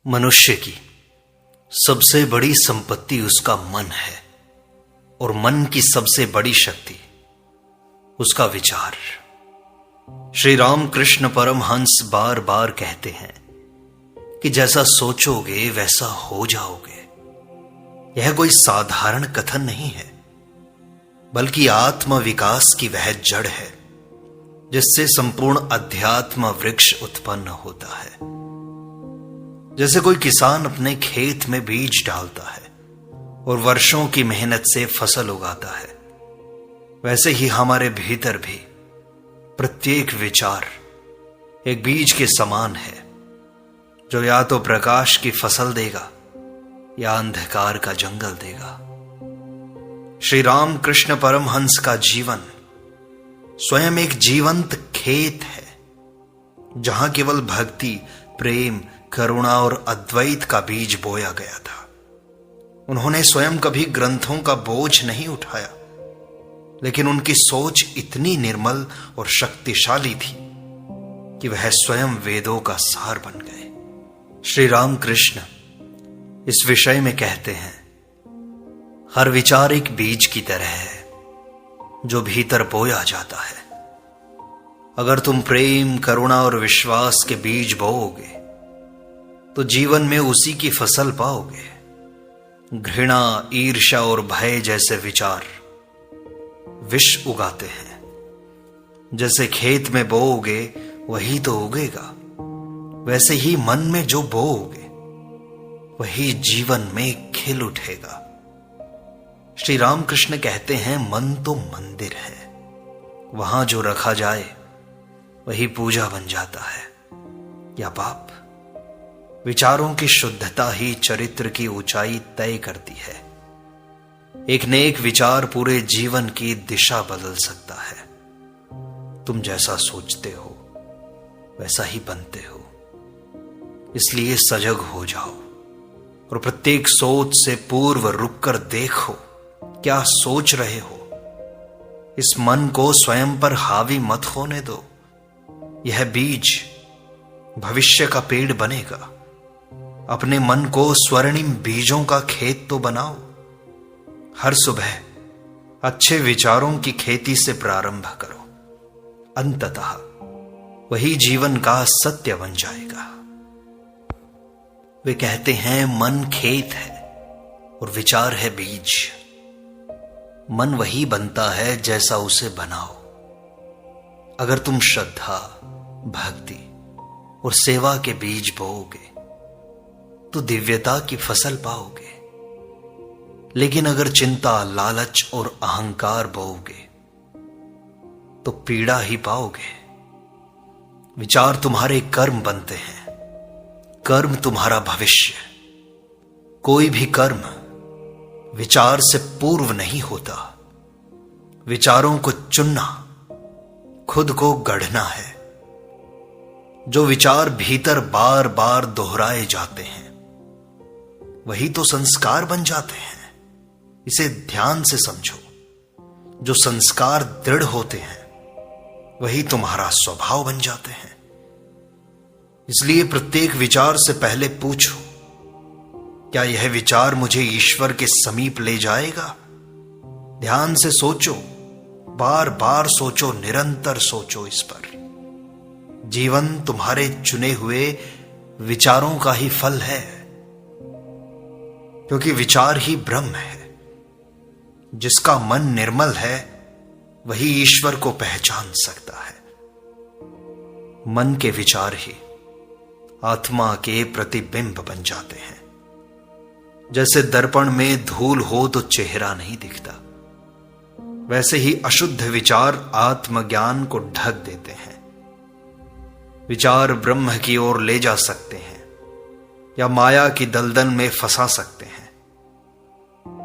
मनुष्य की सबसे बड़ी संपत्ति उसका मन है और मन की सबसे बड़ी शक्ति उसका विचार। श्री राम कृष्ण परमहंस बार बार कहते हैं कि जैसा सोचोगे वैसा हो जाओगे। यह कोई साधारण कथन नहीं है, बल्कि आत्म विकास की वह जड़ है जिससे संपूर्ण अध्यात्म वृक्ष उत्पन्न होता है। जैसे कोई किसान अपने खेत में बीज डालता है और वर्षों की मेहनत से फसल उगाता है, वैसे ही हमारे भीतर भी प्रत्येक विचार एक बीज के समान है, जो या तो प्रकाश की फसल देगा या अंधकार का जंगल देगा। श्री राम कृष्ण परमहंस का जीवन स्वयं एक जीवंत खेत है, जहां केवल भक्ति, प्रेम, करुणा और अद्वैत का बीज बोया गया था। उन्होंने स्वयं कभी ग्रंथों का बोझ नहीं उठाया, लेकिन उनकी सोच इतनी निर्मल और शक्तिशाली थी कि वह स्वयं वेदों का सार बन गए। श्री राम कृष्ण इस विषय में कहते हैं, हर विचार एक बीज की तरह है जो भीतर बोया जाता है। अगर तुम प्रेम, करुणा और विश्वास के बीज बोओगे तो जीवन में उसी की फसल पाओगे। घृणा, ईर्ष्या और भय जैसे विचार विष उगाते हैं। जैसे खेत में बोओगे वही तो उगेगा, वैसे ही मन में जो बोओगे वही जीवन में खिल उठेगा। श्री रामकृष्ण कहते हैं, मन तो मंदिर है, वहां जो रखा जाए वही पूजा बन जाता है या पाप। विचारों की शुद्धता ही चरित्र की ऊंचाई तय करती है। एक नेक विचार पूरे जीवन की दिशा बदल सकता है। तुम जैसा सोचते हो वैसा ही बनते हो, इसलिए सजग हो जाओ और प्रत्येक सोच से पूर्व रुककर देखो क्या सोच रहे हो। इस मन को स्वयं पर हावी मत होने दो। यह बीज भविष्य का पेड़ बनेगा। अपने मन को स्वर्णिम बीजों का खेत तो बनाओ। हर सुबह अच्छे विचारों की खेती से प्रारंभ करो, अंततः वही जीवन का सत्य बन जाएगा। वे कहते हैं, मन खेत है और विचार है बीज। मन वही बनता है जैसा उसे बनाओ। अगर तुम श्रद्धा, भक्ति और सेवा के बीज बोओगे तो दिव्यता की फसल पाओगे। लेकिन अगर चिंता, लालच और अहंकार बोओगे तो पीड़ा ही पाओगे। विचार तुम्हारे कर्म बनते हैं, कर्म तुम्हारा भविष्य। कोई भी कर्म विचार से पूर्व नहीं होता। विचारों को चुनना खुद को गढ़ना है। जो विचार भीतर बार बार दोहराए जाते हैं वही तो संस्कार बन जाते हैं। इसे ध्यान से समझो। जो संस्कार दृढ़ होते हैं वही तुम्हारा स्वभाव बन जाते हैं। इसलिए प्रत्येक विचार से पहले पूछो, क्या यह विचार मुझे ईश्वर के समीप ले जाएगा? ध्यान से सोचो, बार बार सोचो, निरंतर सोचो इस पर। जीवन तुम्हारे चुने हुए विचारों का ही फल है, क्योंकि विचार ही ब्रह्म है। जिसका मन निर्मल है वही ईश्वर को पहचान सकता है। मन के विचार ही आत्मा के प्रतिबिंब बन जाते हैं। जैसे दर्पण में धूल हो तो चेहरा नहीं दिखता, वैसे ही अशुद्ध विचार आत्मज्ञान को ढक देते हैं। विचार ब्रह्म की ओर ले जा सकते हैं या माया की दलदल में फंसा सकते हैं।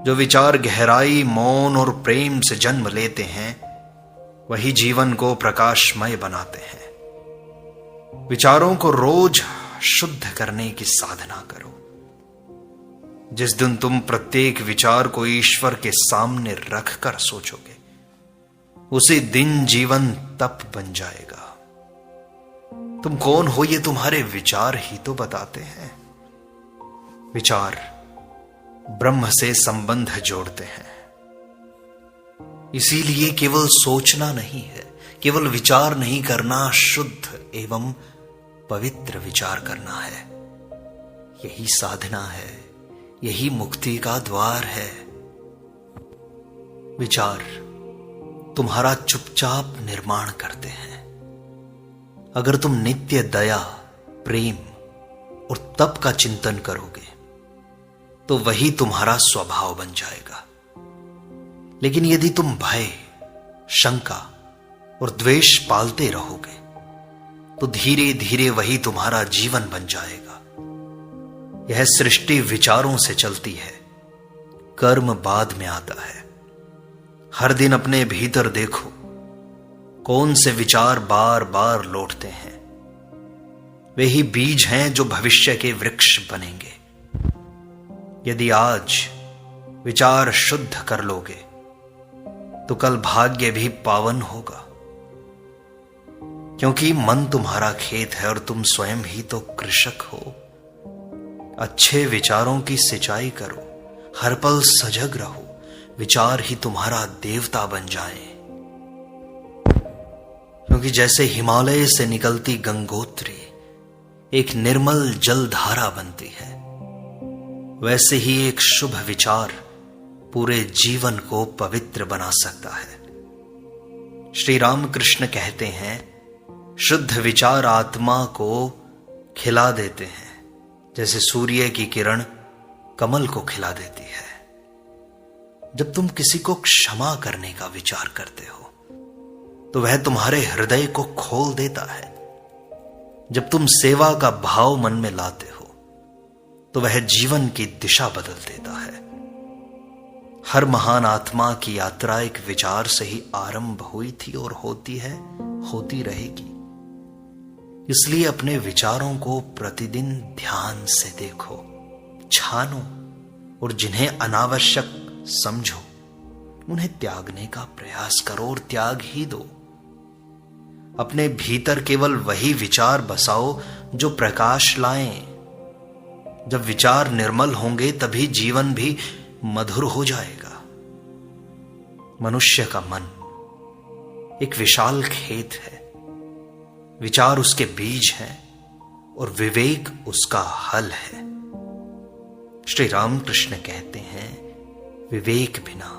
जो विचार गहराई, मौन और प्रेम से जन्म लेते हैं वही जीवन को प्रकाशमय बनाते हैं। विचारों को रोज शुद्ध करने की साधना करो। जिस दिन तुम प्रत्येक विचार को ईश्वर के सामने रखकर सोचोगे, उसी दिन जीवन तप बन जाएगा। तुम कौन हो ये तुम्हारे विचार ही तो बताते हैं। विचार ब्रह्म से संबंध जोड़ते हैं। इसीलिए केवल सोचना नहीं है, केवल विचार नहीं करना, शुद्ध एवं पवित्र विचार करना है। यही साधना है, यही मुक्ति का द्वार है। विचार तुम्हारा चुपचाप निर्माण करते हैं। अगर तुम नित्य दया, प्रेम और तप का चिंतन करोगे तो वही तुम्हारा स्वभाव बन जाएगा। लेकिन यदि तुम भय, शंका और द्वेष पालते रहोगे तो धीरे धीरे वही तुम्हारा जीवन बन जाएगा। यह सृष्टि विचारों से चलती है, कर्म बाद में आता है। हर दिन अपने भीतर देखो कौन से विचार बार बार लौटते हैं। वे ही बीज हैं जो भविष्य के वृक्ष बनेंगे। यदि आज विचार शुद्ध कर लोगे तो कल भाग्य भी पावन होगा, क्योंकि मन तुम्हारा खेत है और तुम स्वयं ही तो कृषक हो। अच्छे विचारों की सिंचाई करो, हर पल सजग रहो, विचार ही तुम्हारा देवता बन जाए। क्योंकि जैसे हिमालय से निकलती गंगोत्री एक निर्मल जल धारा बनती है, वैसे ही एक शुभ विचार पूरे जीवन को पवित्र बना सकता है। श्री रामकृष्ण कहते हैं, शुद्ध विचार आत्मा को खिला देते हैं, जैसे सूर्य की किरण कमल को खिला देती है। जब तुम किसी को क्षमा करने का विचार करते हो तो वह तुम्हारे हृदय को खोल देता है। जब तुम सेवा का भाव मन में लाते हो तो वह जीवन की दिशा बदल देता है। हर महान आत्मा की यात्रा एक विचार से ही आरंभ हुई थी और होती है, होती रहेगी। इसलिए अपने विचारों को प्रतिदिन ध्यान से देखो, छानो और जिन्हें अनावश्यक समझो उन्हें त्यागने का प्रयास करो और त्याग ही दो। अपने भीतर केवल वही विचार बसाओ जो प्रकाश लाएं। जब विचार निर्मल होंगे तभी जीवन भी मधुर हो जाएगा। मनुष्य का मन एक विशाल खेत है, विचार उसके बीज हैं और विवेक उसका हल है। श्री रामकृष्ण कहते हैं, विवेक बिना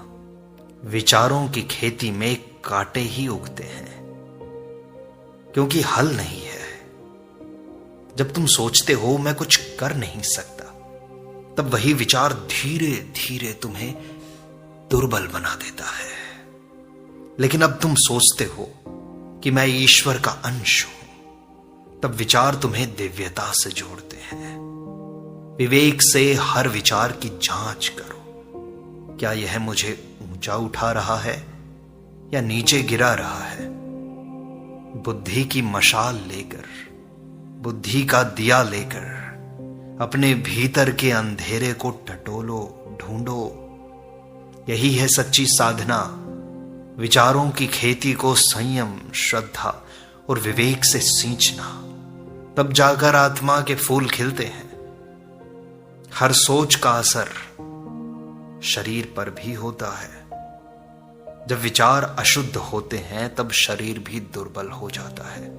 विचारों की खेती में कांटे ही उगते हैं, क्योंकि हल नहीं है। जब तुम सोचते हो मैं कुछ कर नहीं सकता, तब वही विचार धीरे धीरे तुम्हें दुर्बल बना देता है। लेकिन अब तुम सोचते हो कि मैं ईश्वर का अंश हूं, तब विचार तुम्हें दिव्यता से जोड़ते हैं। विवेक से हर विचार की जांच करो, क्या यह मुझे ऊंचा उठा रहा है या नीचे गिरा रहा है। बुद्धि की मशाल लेकर, बुद्धि का दिया लेकर अपने भीतर के अंधेरे को टटोलो, ढूंढो। यही है सच्ची साधना। विचारों की खेती को संयम, श्रद्धा और विवेक से सींचना, तब जाकर आत्मा के फूल खिलते हैं। हर सोच का असर शरीर पर भी होता है। जब विचार अशुद्ध होते हैं तब शरीर भी दुर्बल हो जाता है।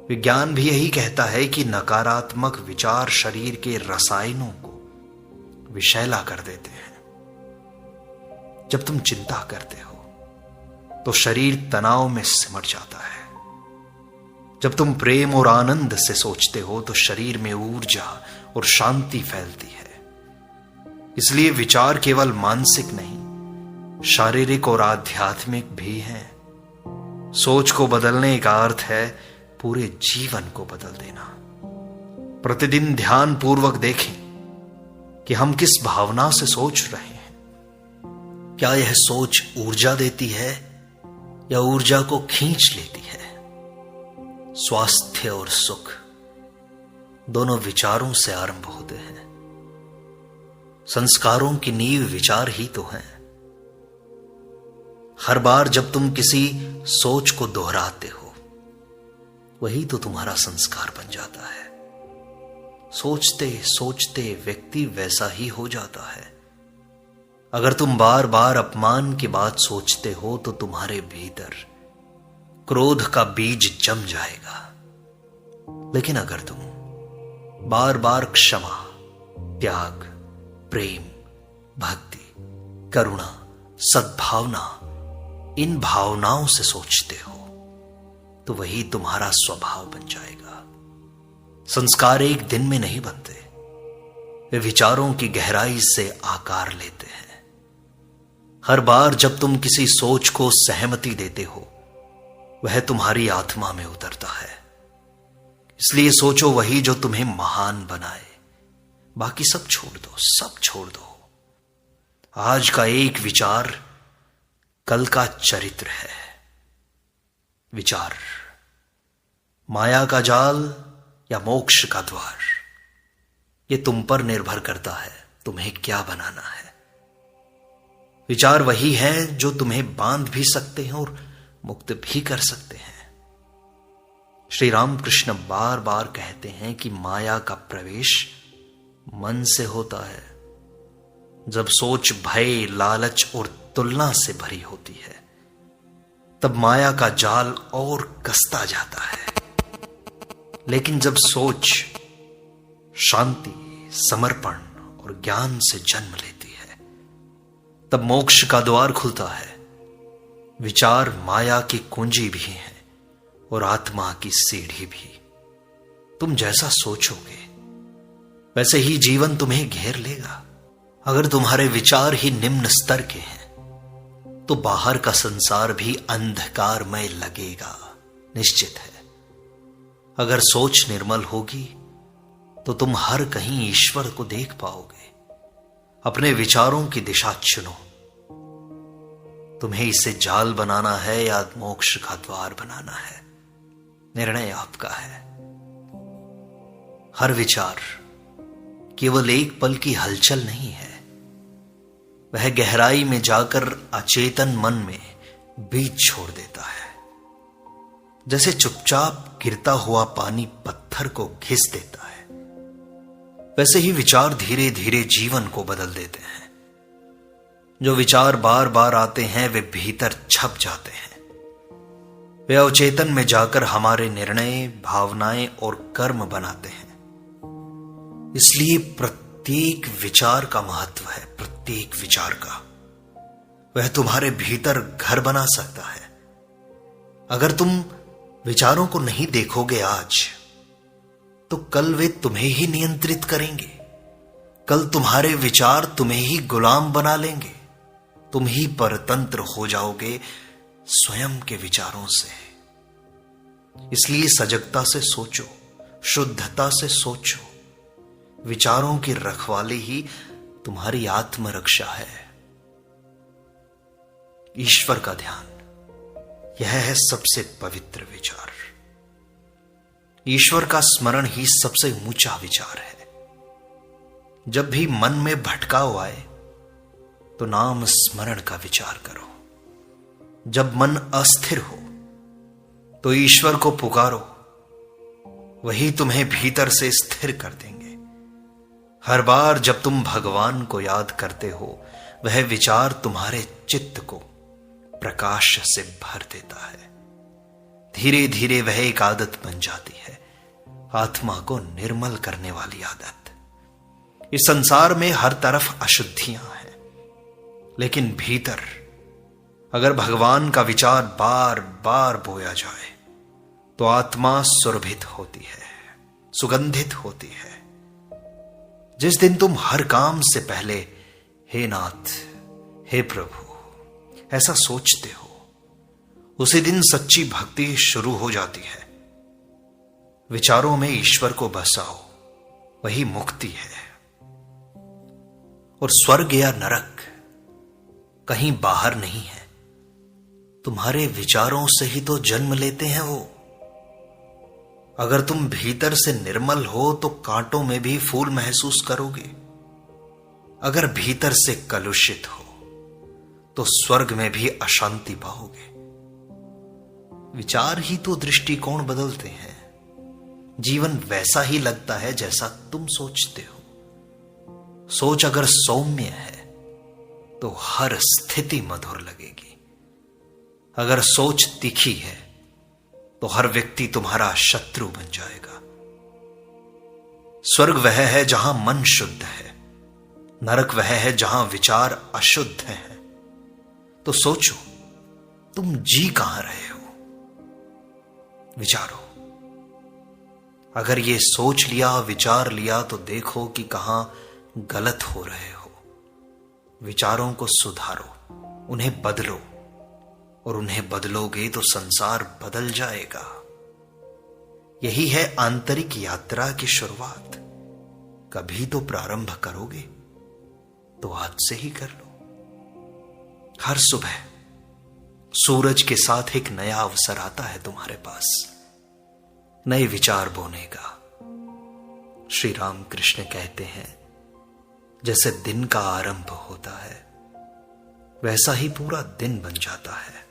विज्ञान भी यही कहता है कि नकारात्मक विचार शरीर के रसायनों को विषैला कर देते हैं। जब तुम चिंता करते हो तो शरीर तनाव में सिमट जाता है। जब तुम प्रेम और आनंद से सोचते हो तो शरीर में ऊर्जा और शांति फैलती है। इसलिए विचार केवल मानसिक नहीं, शारीरिक और आध्यात्मिक भी हैं। सोच को बदलने का अर्थ है पूरे जीवन को बदल देना। प्रतिदिन ध्यान पूर्वक देखें कि हम किस भावना से सोच रहे हैं। क्या यह सोच ऊर्जा देती है या ऊर्जा को खींच लेती है। स्वास्थ्य और सुख दोनों विचारों से आरंभ होते हैं। संस्कारों की नींव विचार ही तो है। हर बार जब तुम किसी सोच को दोहराते हो, वही तो तुम्हारा संस्कार बन जाता है। सोचते सोचते व्यक्ति वैसा ही हो जाता है। अगर तुम बार बार अपमान की बात सोचते हो तो तुम्हारे भीतर क्रोध का बीज जम जाएगा। लेकिन अगर तुम बार बार क्षमा, त्याग, प्रेम, भक्ति, करुणा, सद्भावना, इन भावनाओं से सोचते हो तो वही तुम्हारा स्वभाव बन जाएगा। संस्कार एक दिन में नहीं बनते, वे विचारों की गहराई से आकार लेते हैं। हर बार जब तुम किसी सोच को सहमति देते हो वह तुम्हारी आत्मा में उतरता है। इसलिए सोचो वही जो तुम्हें महान बनाए। बाकी सब छोड़ दो, सब छोड़ दो। आज का एक विचार कल का चरित्र है। विचार माया का जाल या मोक्ष का द्वार, यह तुम पर निर्भर करता है तुम्हें क्या बनाना है। विचार वही है जो तुम्हें बांध भी सकते हैं और मुक्त भी कर सकते हैं। श्री रामकृष्ण बार बार कहते हैं कि माया का प्रवेश मन से होता है। जब सोच भय, लालच और तुलना से भरी होती है तब माया का जाल और कसता जाता है। लेकिन जब सोच शांति, समर्पण और ज्ञान से जन्म लेती है तब मोक्ष का द्वार खुलता है। विचार माया की कुंजी भी है और आत्मा की सीढ़ी भी। तुम जैसा सोचोगे वैसे ही जीवन तुम्हें घेर लेगा। अगर तुम्हारे विचार ही निम्न स्तर के हैं तो बाहर का संसार भी अंधकारमय लगेगा, निश्चित है। अगर सोच निर्मल होगी तो तुम हर कहीं ईश्वर को देख पाओगे। अपने विचारों की दिशा चुनो। तुम्हें इसे जाल बनाना है या मोक्ष का द्वार बनाना है, निर्णय आपका है। हर विचार केवल एक पल की हलचल नहीं है, वह गहराई में जाकर अचेतन मन में बीज छोड़ देता है। जैसे चुपचाप गिरता हुआ पानी पत्थर को घिस देता है, वैसे ही विचार धीरे धीरे जीवन को बदल देते हैं। जो विचार बार बार आते हैं वे भीतर छप जाते हैं। वे अवचेतन में जाकर हमारे निर्णय, भावनाएं और कर्म बनाते हैं। इसलिए प्रत्येक विचार का महत्व है, प्रत्येक विचार का। वह तुम्हारे भीतर घर बना सकता है। अगर तुम विचारों को नहीं देखोगे आज तो कल वे तुम्हें ही नियंत्रित करेंगे। कल तुम्हारे विचार तुम्हें ही गुलाम बना लेंगे। तुम ही परतंत्र हो जाओगे स्वयं के विचारों से। इसलिए सजगता से सोचो, शुद्धता से सोचो। विचारों की रखवाली ही तुम्हारी आत्मरक्षा है। ईश्वर का ध्यान, यह है सबसे पवित्र विचार। ईश्वर का स्मरण ही सबसे ऊंचा विचार है। जब भी मन में भटकाव आए तो नाम स्मरण का विचार करो। जब मन अस्थिर हो तो ईश्वर को पुकारो, वही तुम्हें भीतर से स्थिर कर देंगे। हर बार जब तुम भगवान को याद करते हो वह विचार तुम्हारे चित्त को प्रकाश से भर देता है। धीरे धीरे वह एक आदत बन जाती है, आत्मा को निर्मल करने वाली आदत। इस संसार में हर तरफ अशुद्धियां हैं, लेकिन भीतर अगर भगवान का विचार बार बार बोया जाए तो आत्मा सुरभित होती है, सुगंधित होती है। जिस दिन तुम हर काम से पहले हे नाथ, हे प्रभु ऐसा सोचते हो, उसी दिन सच्ची भक्ति शुरू हो जाती है। विचारों में ईश्वर को बसाओ, वही मुक्ति है। और स्वर्ग या नरक कहीं बाहर नहीं है, तुम्हारे विचारों से ही तो जन्म लेते हैं वो। अगर तुम भीतर से निर्मल हो तो कांटों में भी फूल महसूस करोगे। अगर भीतर से कलुषित हो तो स्वर्ग में भी अशांति पाओगे। विचार ही तो दृष्टिकोण बदलते हैं। जीवन वैसा ही लगता है जैसा तुम सोचते हो। सोच अगर सौम्य है तो हर स्थिति मधुर लगेगी। अगर सोच तीखी है तो हर व्यक्ति तुम्हारा शत्रु बन जाएगा। स्वर्ग वह है जहां मन शुद्ध है, नरक वह है जहां विचार अशुद्ध है। तो सोचो, तुम जी कहां रहे हो? विचारो। अगर ये सोच लिया, विचार लिया, तो देखो कि कहां गलत हो रहे हो। विचारों को सुधारो, उन्हें बदलो, और उन्हें बदलोगे तो संसार बदल जाएगा। यही है आंतरिक यात्रा की शुरुआत। कभी तो प्रारंभ करोगे, तो आज से ही कर लो। हर सुबह सूरज के साथ एक नया अवसर आता है तुम्हारे पास, नए विचार बोने का। श्री राम कृष्ण कहते हैं, जैसे दिन का आरंभ होता है वैसा ही पूरा दिन बन जाता है।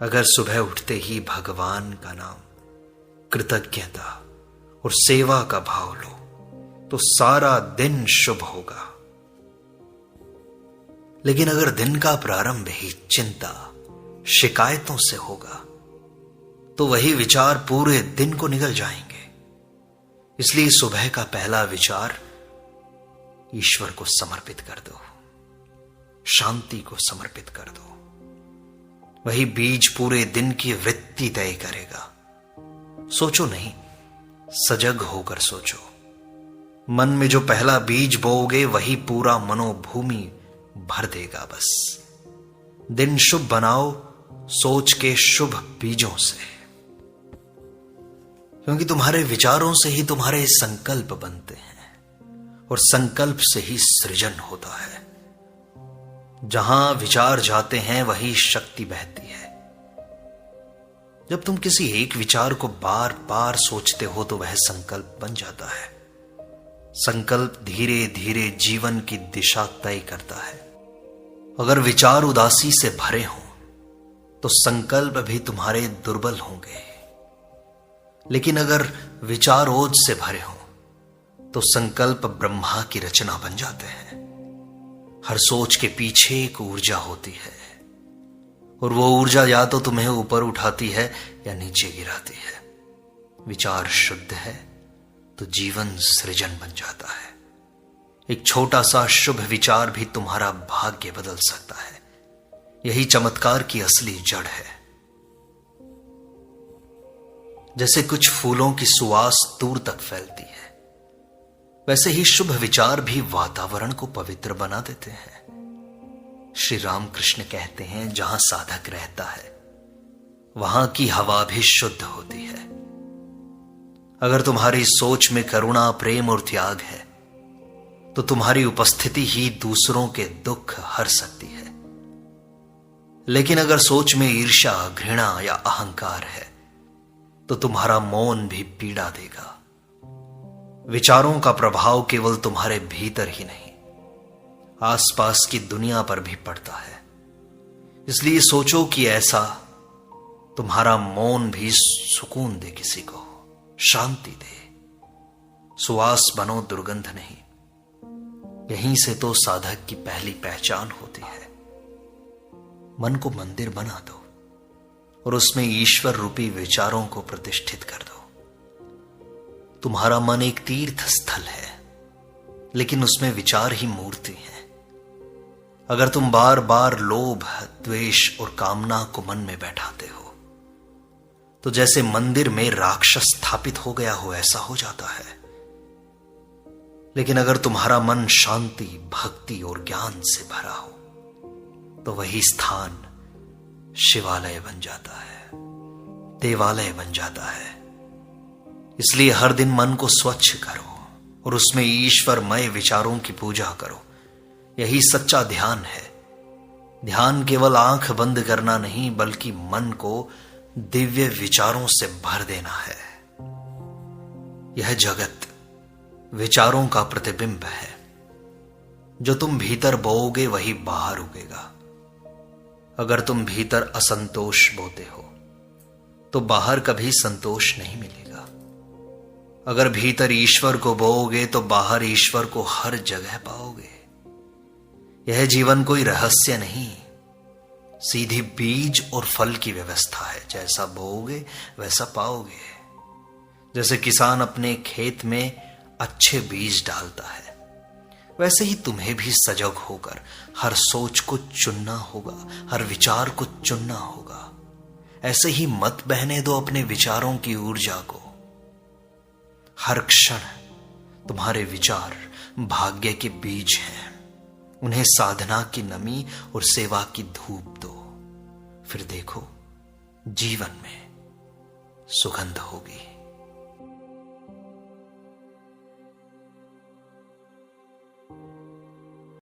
अगर सुबह उठते ही भगवान का नाम, कृतज्ञता और सेवा का भाव लो तो सारा दिन शुभ होगा। लेकिन अगर दिन का प्रारंभ ही चिंता, शिकायतों से होगा तो वही विचार पूरे दिन को निगल जाएंगे। इसलिए सुबह का पहला विचार ईश्वर को समर्पित कर दो, शांति को समर्पित कर दो। वही बीज पूरे दिन की वृत्ति तय करेगा। सोचो नहीं, सजग होकर सोचो। मन में जो पहला बीज बोओगे वही पूरा मनोभूमि भर देगा। बस दिन शुभ बनाओ सोच के शुभ बीजों से, क्योंकि तुम्हारे विचारों से ही तुम्हारे संकल्प बनते हैं और संकल्प से ही सृजन होता है। जहां विचार जाते हैं वही शक्ति बहती है। जब तुम किसी एक विचार को बार बार सोचते हो तो वह संकल्प बन जाता है। संकल्प धीरे धीरे जीवन की दिशा तय करता है। अगर विचार उदासी से भरे हों तो संकल्प भी तुम्हारे दुर्बल होंगे, लेकिन अगर विचार ओज से भरे हों तो संकल्प ब्रह्मा की रचना बन जाते हैं। हर सोच के पीछे एक ऊर्जा होती है, और वो ऊर्जा या तो तुम्हें ऊपर उठाती है या नीचे गिराती है। विचार शुद्ध है तो जीवन सृजन बन जाता है। एक छोटा सा शुभ विचार भी तुम्हारा भाग्य बदल सकता है। यही चमत्कार की असली जड़ है। जैसे कुछ फूलों की सुवास दूर तक फैलती है, वैसे ही शुभ विचार भी वातावरण को पवित्र बना देते हैं। श्री राम कृष्ण कहते हैं, जहां साधक रहता है वहां की हवा भी शुद्ध होती है। अगर तुम्हारी सोच में करुणा, प्रेम और त्याग है तो तुम्हारी उपस्थिति ही दूसरों के दुख हर सकती है। लेकिन अगर सोच में ईर्ष्या, घृणा या अहंकार है तो तुम्हारा मौन भी पीड़ा देगा। विचारों का प्रभाव केवल तुम्हारे भीतर ही नहीं, आसपास की दुनिया पर भी पड़ता है। इसलिए सोचो कि ऐसा तुम्हारा मौन भी सुकून दे, किसी को शांति दे। सुवास बनो, दुर्गंध नहीं। यहीं से तो साधक की पहली पहचान होती है। मन को मंदिर बना दो और उसमें ईश्वर रूपी विचारों को प्रतिष्ठित कर दो। तुम्हारा मन एक तीर्थ स्थल है, लेकिन उसमें विचार ही मूर्ति है। अगर तुम बार बार लोभ, द्वेष और कामना को मन में बैठाते हो तो जैसे मंदिर में राक्षस स्थापित हो गया हो ऐसा हो जाता है। लेकिन अगर तुम्हारा मन शांति, भक्ति और ज्ञान से भरा हो तो वही स्थान शिवालय बन जाता है, देवालय बन जाता है। इसलिए हर दिन मन को स्वच्छ करो और उसमें ईश्वरमय विचारों की पूजा करो। यही सच्चा ध्यान है। ध्यान केवल आंख बंद करना नहीं, बल्कि मन को दिव्य विचारों से भर देना है। यह जगत विचारों का प्रतिबिंब है। जो तुम भीतर बोओगे वही बाहर उगेगा। अगर तुम भीतर असंतोष बोते हो तो बाहर कभी संतोष नहीं मिलेगा। अगर भीतर ईश्वर को बोओगे तो बाहर ईश्वर को हर जगह पाओगे। यह जीवन कोई रहस्य नहीं, सीधी बीज और फल की व्यवस्था है। जैसा बोओगे वैसा पाओगे। जैसे किसान अपने खेत में अच्छे बीज डालता है, वैसे ही तुम्हें भी सजग होकर हर सोच को चुनना होगा, हर विचार को चुनना होगा। ऐसे ही मत बहने दो अपने विचारों की ऊर्जा को। हर क्षण तुम्हारे विचार भाग्य के बीज हैं, उन्हें साधना की नमी और सेवा की धूप दो। फिर देखो जीवन में सुगंध होगी।